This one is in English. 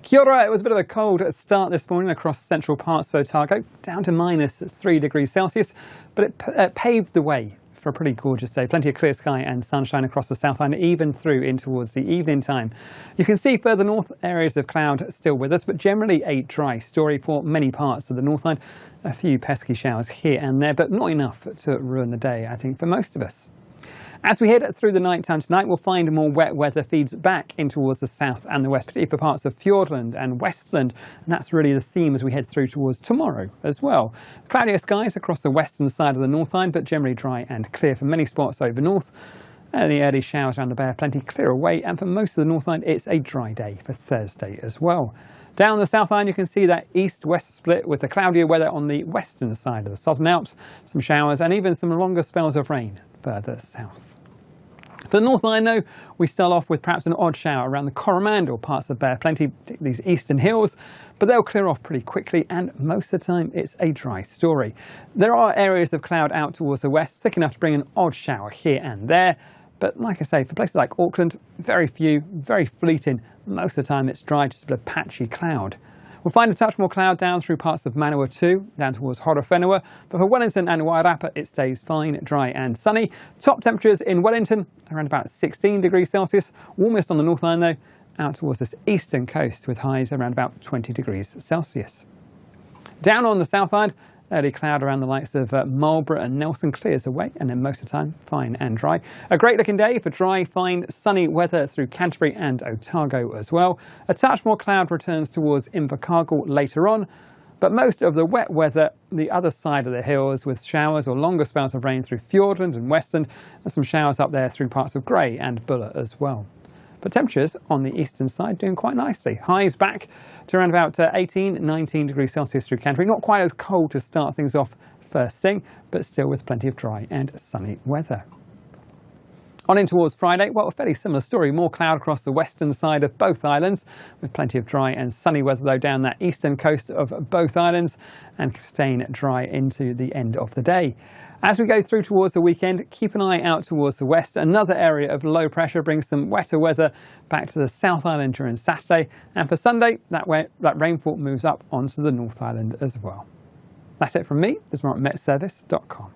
Kia ora. It was a bit of a cold start this morning across central parts of Otago, down to -3 degrees Celsius, but it paved the way for a pretty gorgeous day. Plenty of clear sky and sunshine across the south island, even through in towards the evening time. You can see further north areas of cloud still with us, but generally a dry story for many parts of the north island. A few pesky showers here and there, but not enough to ruin the day, I think, for most of us. As we head through the night time tonight, we'll find more wet weather feeds back in towards the south and the west, particularly for parts of Fiordland and Westland. And that's really the theme as we head through towards tomorrow as well. Cloudier skies across the western side of the North Island, but generally dry and clear for many spots over north. The early showers around the bay are plenty clear away, and for most of the North Island, it's a dry day for Thursday as well. Down the South Island, you can see that east-west split with the cloudier weather on the western side of the Southern Alps, some showers and even some longer spells of rain further south. For the North Island, though, we start off with perhaps an odd shower around the Coromandel parts of the bay, plenty these eastern hills, but they'll clear off pretty quickly, and most of the time it's a dry story. There are areas of cloud out towards the west, thick enough to bring an odd shower here and there, but like I say, for places like Auckland, very few, very fleeting. Most of the time it's dry, just a bit of patchy cloud. We'll find a touch more cloud down through parts of Manawatu, down towards Horowhenua, but for Wellington and Wairarapa it stays fine, dry and sunny. Top temperatures in Wellington around about 16 degrees Celsius, warmest on the North Island though, out towards this eastern coast with highs around about 20 degrees Celsius. Down on the South Island, early cloud around the likes of Marlborough and Nelson clears away, and then most of the time fine and dry. A great looking day for dry, fine, sunny weather through Canterbury and Otago as well. A touch more cloud returns towards Invercargill later on, but most of the wet weather the other side of the hills with showers or longer spells of rain through Fiordland and Westland, and some showers up there through parts of Grey and Buller as well. But temperatures on the eastern side doing quite nicely. Highs back to around about 18-19 degrees Celsius through Canterbury. Not quite as cold to start things off first thing, but still with plenty of dry and sunny weather. On in towards Friday, well, a fairly similar story. More cloud across the western side of both islands, with plenty of dry and sunny weather though down that eastern coast of both islands, and staying dry into the end of the day. As we go through towards the weekend, keep an eye out towards the west. Another area of low pressure brings some wetter weather back to the South Island during Saturday. And for Sunday, that rainfall moves up onto the North Island as well. That's it from me. This is more at MetService.com.